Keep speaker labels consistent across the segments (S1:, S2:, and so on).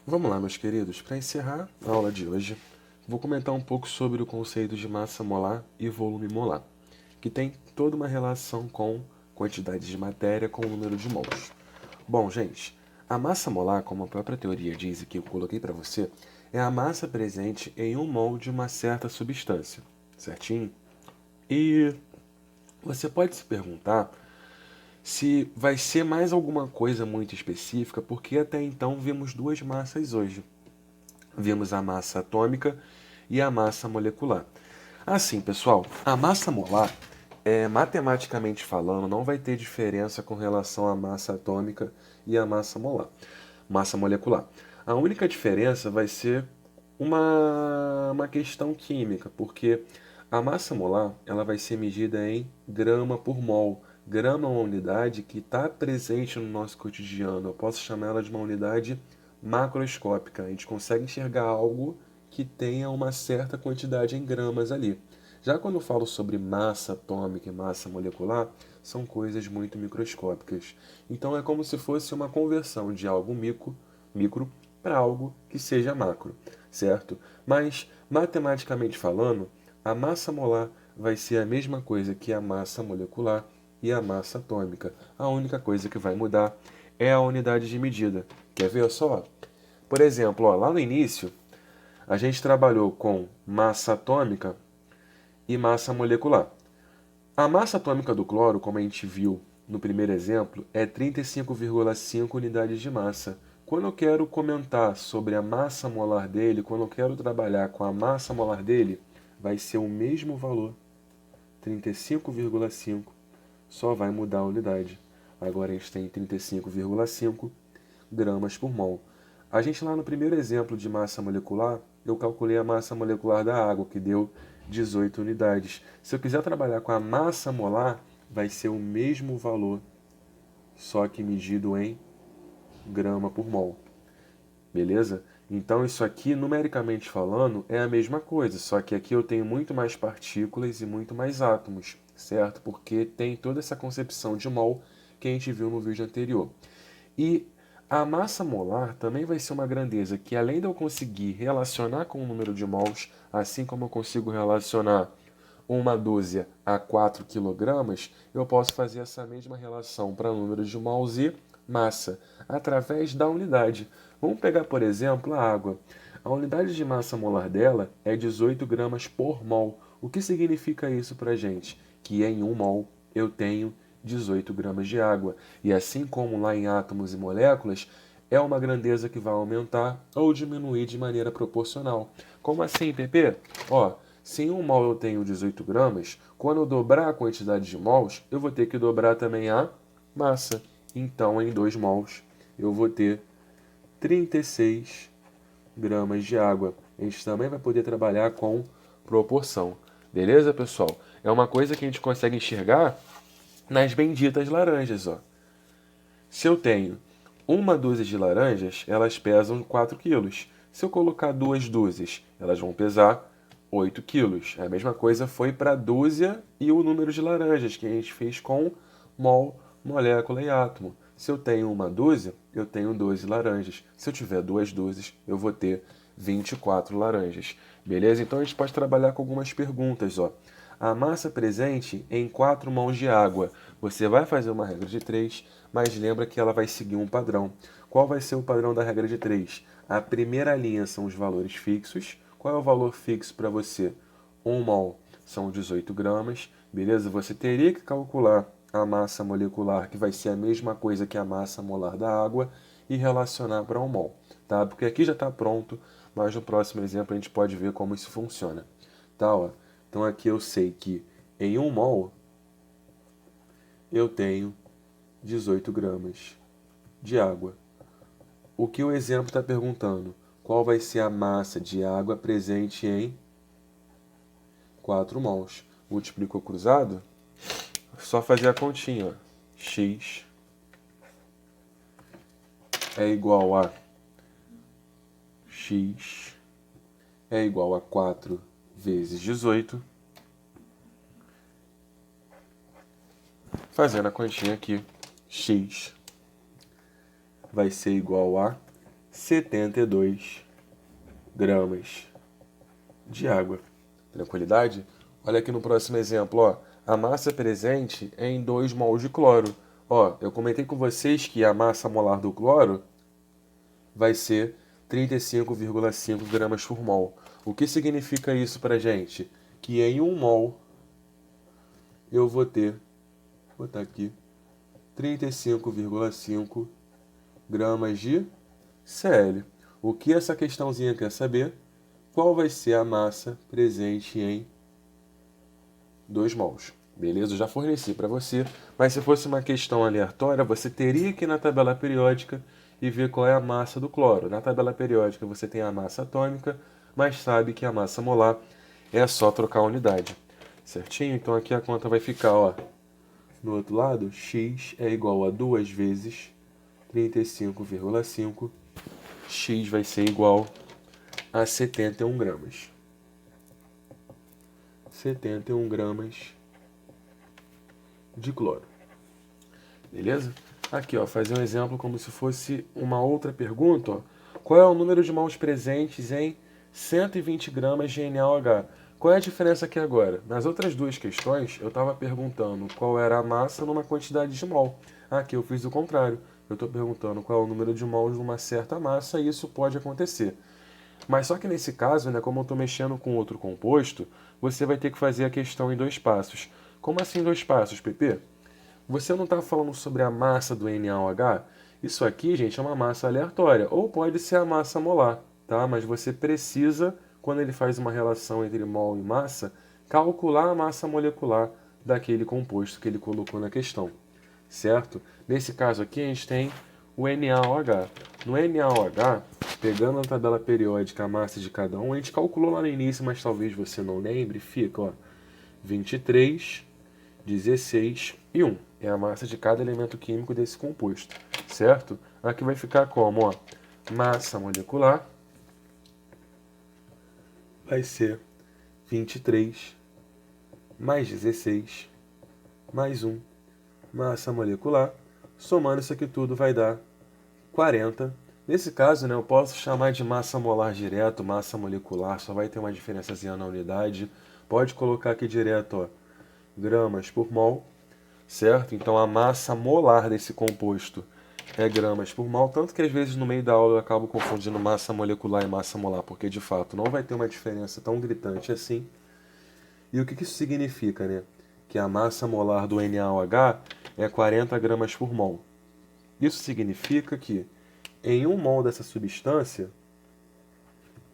S1: Vamos lá, meus queridos, para encerrar a aula de hoje, vou comentar um pouco sobre o conceito de massa molar e volume molar, que tem toda uma relação com quantidade de matéria com o número de mols. Bom, gente, a massa molar, como a própria teoria diz e que eu coloquei para você, é a massa presente em um mol de uma certa substância, certinho? E você pode se perguntar se vai ser mais alguma coisa muito específica, porque até então vimos duas massas hoje. Vimos a massa atômica e a massa molecular. Assim, pessoal, a massa molar, matematicamente falando, não vai ter diferença com relação à massa atômica e à massa molar, massa molecular. A única diferença vai ser uma questão química, porque a massa molar ela vai ser medida em grama por mol. Grama é uma unidade que está presente no nosso cotidiano. Eu posso chamar ela de uma unidade macroscópica. A gente consegue enxergar algo que tenha uma certa quantidade em gramas ali. Já quando eu falo sobre massa atômica e massa molecular, são coisas muito microscópicas. Então é como se fosse uma conversão de algo micro para algo que seja macro, certo? Mas, matematicamente falando, a massa molar vai ser a mesma coisa que a massa molecular e a massa atômica. A única coisa que vai mudar é a unidade de medida. Quer ver só? Por exemplo, ó, lá no início, a gente trabalhou com massa atômica e massa molecular. A massa atômica do cloro, como a gente viu no primeiro exemplo, é 35,5 unidades de massa. Quando eu quero comentar sobre a massa molar dele, quando eu quero trabalhar com a massa molar dele, vai ser o mesmo valor, 35,5, só vai mudar a unidade. Agora a gente tem 35,5 gramas por mol. A gente lá no primeiro exemplo de massa molecular, eu calculei a massa molecular da água, que deu 18 unidades. Se eu quiser trabalhar com a massa molar, vai ser o mesmo valor, só que medido em grama por mol. Beleza? Então isso aqui, numericamente falando, é a mesma coisa, só que aqui eu tenho muito mais partículas e muito mais átomos, certo? Porque tem toda essa concepção de mol que a gente viu no vídeo anterior. E a massa molar também vai ser uma grandeza que, além de eu conseguir relacionar com o número de mols, assim como eu consigo relacionar uma dúzia a 4 quilogramas, eu posso fazer essa mesma relação para número de mols e massa, através da unidade. Vamos pegar, por exemplo, a água. A unidade de massa molar dela é 18 gramas por mol. O que significa isso para a gente? Que em 1 mol eu tenho 18 gramas de água. E assim como lá em átomos e moléculas, é uma grandeza que vai aumentar ou diminuir de maneira proporcional. Como assim, Pepe? Ó, se em 1 mol eu tenho 18 gramas, quando eu dobrar a quantidade de mols, eu vou ter que dobrar também a massa. Então, em 2 mols, eu vou ter 36 gramas de água. A gente também vai poder trabalhar com proporção. Beleza, pessoal? É uma coisa que a gente consegue enxergar nas benditas laranjas, ó. Se eu tenho uma dúzia de laranjas, elas pesam 4 quilos. Se eu colocar duas dúzias, elas vão pesar 8 quilos. A mesma coisa foi para a dúzia e o número de laranjas, que a gente fez com mol, molécula e átomo. Se eu tenho uma dúzia, eu tenho 12 laranjas. Se eu tiver duas dúzias, eu vou ter 24 laranjas. Beleza? Então a gente pode trabalhar com algumas perguntas, ó. A massa presente em 4 mãos de água. Você vai fazer uma regra de 3, mas lembra que ela vai seguir um padrão. Qual vai ser o padrão da regra de 3? A primeira linha são os valores fixos. Qual é o valor fixo para você? 1 mol são 18 gramas. Beleza? Você teria que calcular a massa molecular, que vai ser a mesma coisa que a massa molar da água, e relacionar para 1 mol. Tá? Porque aqui já está pronto, mas no próximo exemplo a gente pode ver como isso funciona. Tá, ó. Então aqui eu sei que em 1 mol eu tenho 18 gramas de água. O que o exemplo está perguntando? Qual vai ser a massa de água presente em 4 mols? Multiplicou cruzado? Só fazer a continha. Ó. X é igual a X é igual a 4 vezes 18. Fazendo a continha aqui, X vai ser igual a 72 gramas de água. Tranquilidade? Olha aqui no próximo exemplo, ó. A massa presente é em 2 mols de cloro. Ó, eu comentei com vocês que a massa molar do cloro vai ser 35,5 gramas por mol. O que significa isso pra gente? Que em 1 mol eu vou ter, vou botar aqui, 35,5 gramas de Cl. O que essa questãozinha quer saber? Qual vai ser a massa presente em 2 mols? Beleza? Eu já forneci para você, mas se fosse uma questão aleatória, você teria que ir na tabela periódica e ver qual é a massa do cloro. Na tabela periódica você tem a massa atômica, mas sabe que a massa molar é só trocar a unidade. Certinho? Então aqui a conta vai ficar, ó, no outro lado, x é igual a 2 vezes 35,5. X vai ser igual a 71 gramas. 71 gramas de cloro. Beleza? Aqui, ó, fazer um exemplo como se fosse uma outra pergunta. Ó. Qual é o número de mols presentes em 120 gramas de NaOH? Qual é a diferença aqui agora? Nas outras duas questões, eu estava perguntando qual era a massa numa quantidade de mol. Aqui eu fiz o contrário. Eu estou perguntando qual é o número de mols numa certa massa e isso pode acontecer. Mas só que nesse caso, né, como eu estou mexendo com outro composto, você vai ter que fazer a questão em 2 passos. Como assim 2 passos, PP? Você não está falando sobre a massa do NaOH? Isso aqui, gente, é uma massa aleatória, ou pode ser a massa molar, tá? Mas você precisa, quando ele faz uma relação entre mol e massa, calcular a massa molecular daquele composto que ele colocou na questão, certo? Nesse caso aqui, a gente tem o NaOH. No NaOH, pegando a tabela periódica, a massa de cada um, a gente calculou lá no início, mas talvez você não lembre, fica, ó, 23, 16 e 1. É a massa de cada elemento químico desse composto, certo? Aqui vai ficar como, ó, massa molecular vai ser 23 mais 16 mais 1, massa molecular. Somando isso aqui tudo vai dar 40. Nesse caso, né, eu posso chamar de massa molar direto, massa molecular, só vai ter uma diferençazinha na unidade. Pode colocar aqui direto, ó, gramas por mol, certo? Então a massa molar desse composto é gramas por mol, tanto que às vezes no meio da aula eu acabo confundindo massa molecular e massa molar, porque de fato não vai ter uma diferença tão gritante assim. E o que isso significa, né? Que a massa molar do NaOH é 40 gramas por mol. Isso significa que em 1 mol dessa substância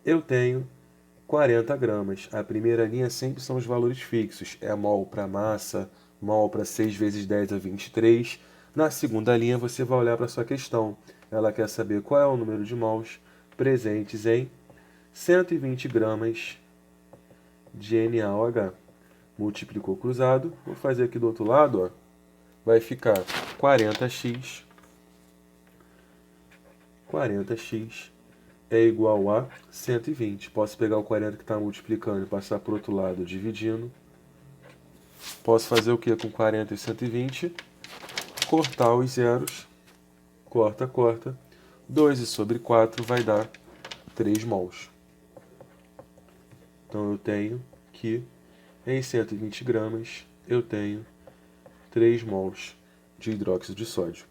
S1: eu tenho 40 gramas. A primeira linha sempre são os valores fixos. É mol para massa, mol para 6 vezes 10 a 23. Na segunda linha você vai olhar para a sua questão. Ela quer saber qual é o número de mols presentes em 120 gramas de NaOH. Multiplicou cruzado. Vou fazer aqui do outro lado, ó. Vai ficar 40x. 40x é igual a 120. Posso pegar o 40 que está multiplicando e passar para o outro lado dividindo. Posso fazer o que com 40 e 120? Cortar os zeros. Corta, corta. 2 sobre 4 vai dar 3 mols. Então eu tenho que em 120 gramas eu tenho 3 mols de hidróxido de sódio.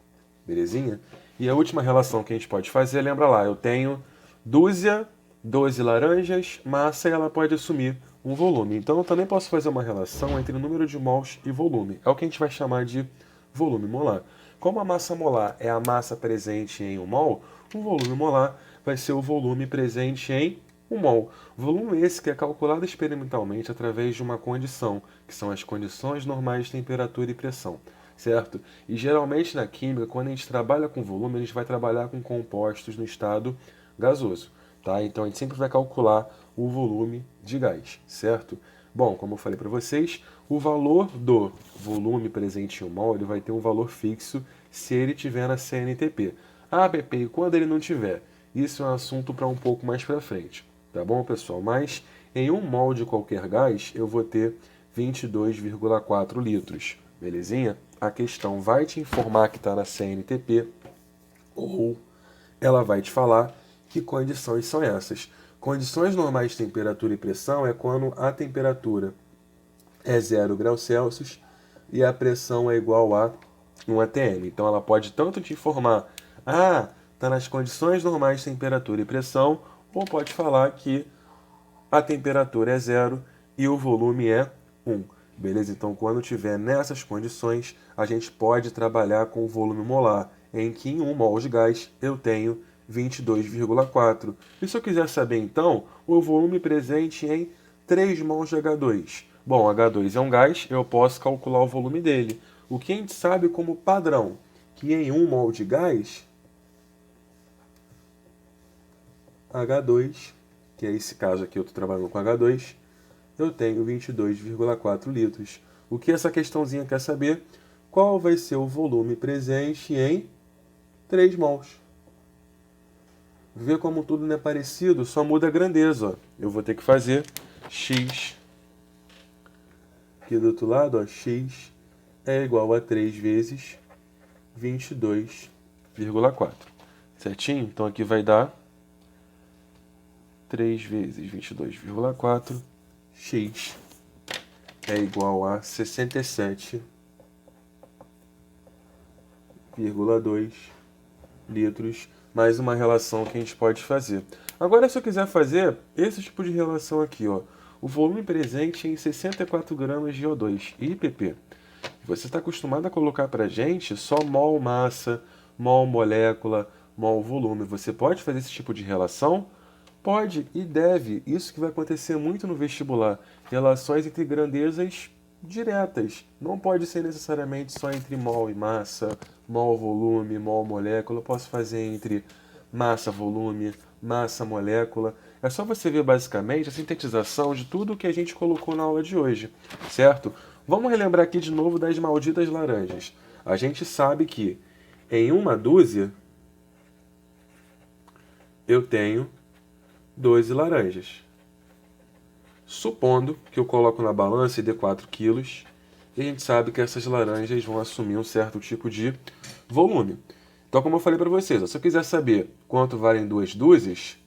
S1: Belezinha? E a última relação que a gente pode fazer, lembra lá, eu tenho dúzia, 12 laranjas, massa e ela pode assumir um volume. Então eu também posso fazer uma relação entre o número de mols e volume. É o que a gente vai chamar de volume molar. Como a massa molar é a massa presente em 1 mol, o volume molar vai ser o volume presente em 1 mol. Volume esse que é calculado experimentalmente através de uma condição, que são as condições normais de temperatura e pressão. Certo? E geralmente na química, quando a gente trabalha com volume, a gente vai trabalhar com compostos no estado gasoso, tá? Então a gente sempre vai calcular o volume de gás, certo? Bom, como eu falei para vocês, o valor do volume presente em 1 mol ele vai ter um valor fixo se ele tiver na CNTP. Ah, BP, e quando ele não tiver? Isso é um assunto para um pouco mais para frente, tá bom, pessoal? Mas em 1 mol de qualquer gás, eu vou ter 22,4 litros, belezinha? A questão vai te informar que está na CNTP ou ela vai te falar Que condições são essas? Condições normais de temperatura e pressão é quando a temperatura é 0 graus Celsius e a pressão é igual a 1 atm. Então ela pode tanto te informar, está nas condições normais de temperatura e pressão, ou pode falar que a temperatura é 0 e o volume é 1. Beleza? Então, quando tiver nessas condições, a gente pode trabalhar com o volume molar, em que em 1 mol de gás eu tenho 22,4. E se eu quiser saber, então, o volume presente em 3 mols de H2? Bom, H2 é um gás, eu posso calcular o volume dele. O que a gente sabe como padrão, que em 1 mol de gás, H2, que é esse caso aqui, eu estou trabalhando com H2, eu tenho 22,4 litros. O que essa questãozinha quer saber? Qual vai ser o volume presente em 3 mols? Vê como tudo não é parecido, só muda a grandeza. Ó. Eu vou ter que fazer x. Aqui do outro lado, ó, x é igual a 3 vezes 22,4. Certinho? Então aqui vai dar 3 vezes 22,4, x é igual a 67,2 litros, mais uma relação que a gente pode fazer. Agora, se eu quiser fazer esse tipo de relação aqui, ó, o volume presente em 64 gramas de O2, IPP. Você está acostumado a colocar para a gente só mol massa, mol molécula, mol volume. Você pode fazer esse tipo de relação? Pode e deve. Isso que vai acontecer muito no vestibular. Relações entre grandezas diretas. Não pode ser necessariamente só entre mol e massa, mol volume, mol molécula. Eu posso fazer entre massa volume, massa molécula. É só você ver basicamente a sintetização de tudo que a gente colocou na aula de hoje, certo? Vamos relembrar aqui de novo das malditas laranjas. A gente sabe que em uma dúzia eu tenho 12 laranjas. Supondo que eu coloco na balança e dê 4 quilos, e a gente sabe que essas laranjas vão assumir um certo tipo de volume. Então, como eu falei para vocês, se eu quiser saber quanto valem 2 dúzias,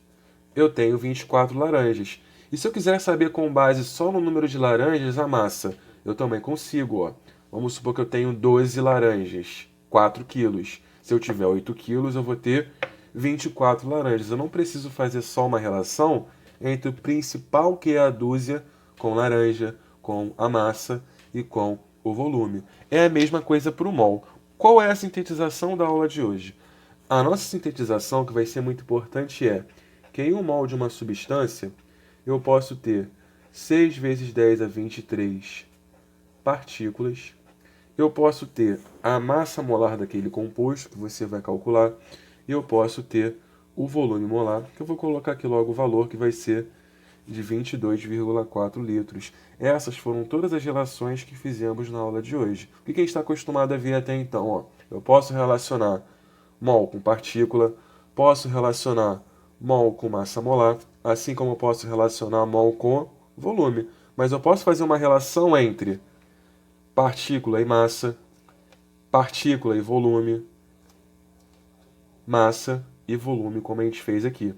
S1: eu tenho 24 laranjas. E se eu quiser saber com base só no número de laranjas a massa, eu também consigo. Ó. Vamos supor que eu tenho 12 laranjas, 4 quilos. Se eu tiver 8 quilos, eu vou ter 24 laranjas. Eu não preciso fazer só uma relação entre o principal, que é a dúzia, com laranja, com a massa e com o volume. É a mesma coisa para o mol. Qual é a sintetização da aula de hoje? A nossa sintetização, que vai ser muito importante, é que em 1 mol de uma substância, eu posso ter 6 vezes 10 a 23 partículas. Eu posso ter a massa molar daquele composto, que você vai calcular, e eu posso ter o volume molar, que eu vou colocar aqui logo o valor, que vai ser de 22,4 litros. Essas foram todas as relações que fizemos na aula de hoje. O que a gente está acostumado a ver até então? Ó, eu posso relacionar mol com partícula, posso relacionar mol com massa molar, assim como eu posso relacionar mol com volume. Mas eu posso fazer uma relação entre partícula e massa, partícula e volume, massa e volume, como a gente fez aqui.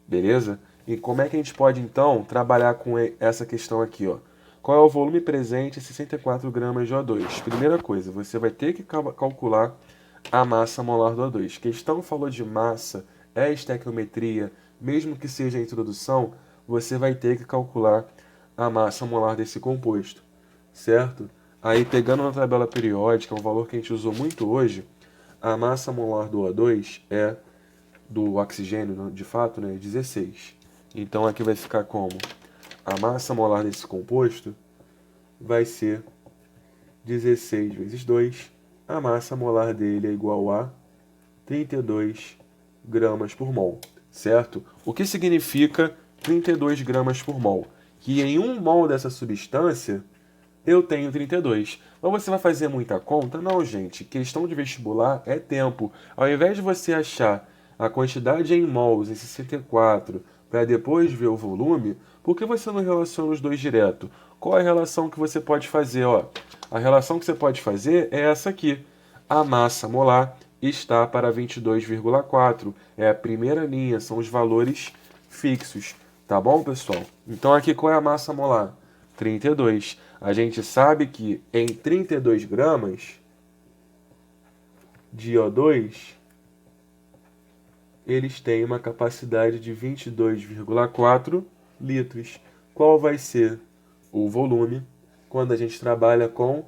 S1: Beleza? E como é que a gente pode, então, trabalhar com essa questão aqui, ó? Qual é o volume presente em 64 gramas de O2? Primeira coisa, você vai ter que calcular a massa molar do O2. Questão falou de massa, é estequiometria, mesmo que seja a introdução, você vai ter que calcular a massa molar desse composto, certo? Aí, pegando na tabela periódica, um valor que a gente usou muito hoje, a massa molar do O2 é, do oxigênio, de fato, né, 16. Então, aqui vai ficar como? A massa molar desse composto vai ser 16 vezes 2. A massa molar dele é igual a 32 gramas por mol, certo? O que significa 32 gramas por mol? Que em 1 mol dessa substância, eu tenho 32. Mas você vai fazer muita conta? Não, gente. Questão de vestibular é tempo. Ao invés de você achar a quantidade em mols em 64 para depois ver o volume, por que você não relaciona os dois direto? Qual é a relação que você pode fazer? Ó, a relação que você pode fazer é essa aqui. A massa molar está para 22,4. É a primeira linha, são os valores fixos. Tá bom, pessoal? Então aqui qual é a massa molar? 32. A gente sabe que em 32 gramas de O2, eles têm uma capacidade de 22,4 litros. Qual vai ser o volume quando a gente trabalha com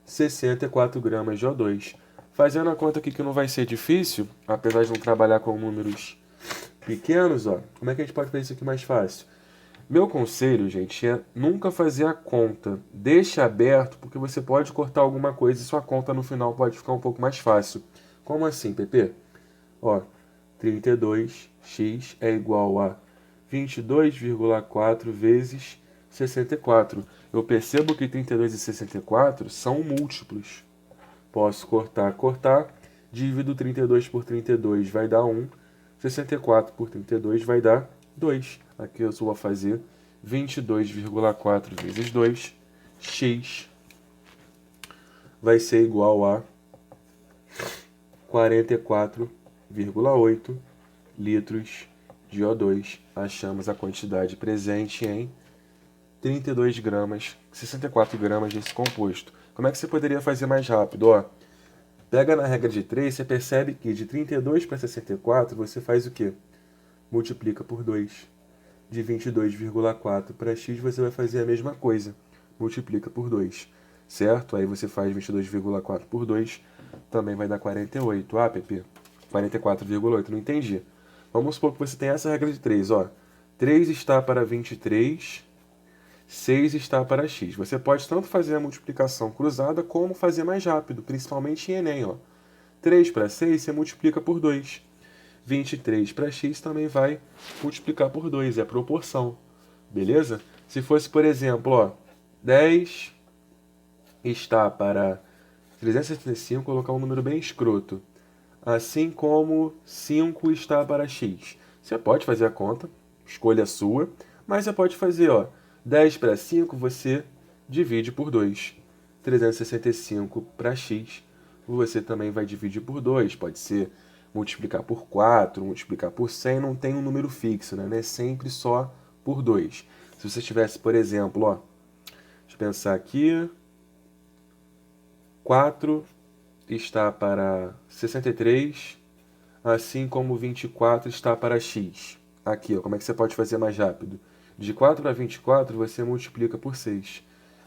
S1: 64 gramas de O2? Fazendo a conta aqui que não vai ser difícil, apesar de não trabalhar com números pequenos, ó, como é que a gente pode fazer isso aqui mais fácil? Meu conselho, gente, é nunca fazer a conta. Deixa aberto, porque você pode cortar alguma coisa e sua conta no final pode ficar um pouco mais fácil. Como assim, Pepe? Ó, 32x é igual a 22,4 vezes 64. Eu percebo que 32 e 64 são múltiplos. Posso cortar, cortar. Divido 32 por 32 vai dar 1. 64 por 32 vai dar 2. Aqui eu só vou fazer 22,4 vezes 2. X vai ser igual a 44,8 litros de O2. Achamos a quantidade presente em 32 gramas, 64 gramas desse composto. Como é que você poderia fazer mais rápido? Ó, pega na regra de 3, você percebe que de 32 para 64 você faz o quê? Multiplica por 2. De 22,4 para x você vai fazer a mesma coisa. Multiplica por 2. Certo? Aí você faz 22,4 por 2, também vai dar 48. Ah, Pepe, 44,8, não entendi. Vamos supor que você tem essa regra de 3, ó. 3 está para 23, 6 está para x. Você pode tanto fazer a multiplicação cruzada como fazer mais rápido, principalmente em Enem, ó. 3 para 6 você multiplica por 2. 23 para x também vai multiplicar por 2, é proporção. Beleza? Se fosse, por exemplo, ó, 10 está para 365, colocar um número bem escroto. Assim como 5 está para x. Você pode fazer a conta, escolha sua, mas você pode fazer, ó, 10 para 5 você divide por 2. 365 para x você também vai dividir por 2. Pode ser multiplicar por 4, multiplicar por 100, não tem um número fixo, né? Não é sempre só por 2. Se você tivesse, por exemplo, ó, deixa eu pensar aqui, 4 está para 63, assim como 24 está para x. Aqui, ó, como é que você pode fazer mais rápido? De 4 para 24, você multiplica por 6.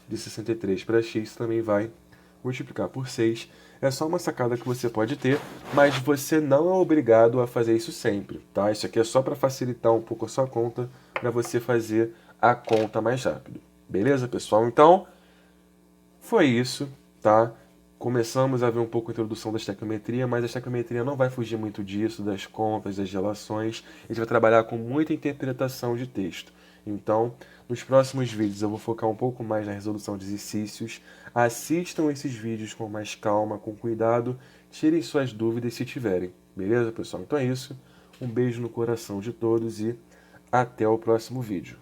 S1: De 63 para x também vai multiplicar por 6. É só uma sacada que você pode ter, mas você não é obrigado a fazer isso sempre, tá? Isso aqui é só para facilitar um pouco a sua conta, para você fazer a conta mais rápido. Beleza, pessoal? Então, foi isso, tá? Começamos a ver um pouco a introdução da estequiometria, mas a estequiometria não vai fugir muito disso, das contas, das relações. A gente vai trabalhar com muita interpretação de texto. Então, nos próximos vídeos eu vou focar um pouco mais na resolução de exercícios. Assistam esses vídeos com mais calma, com cuidado. Tirem suas dúvidas se tiverem. Beleza, pessoal? Então é isso. Um beijo no coração de todos e até o próximo vídeo.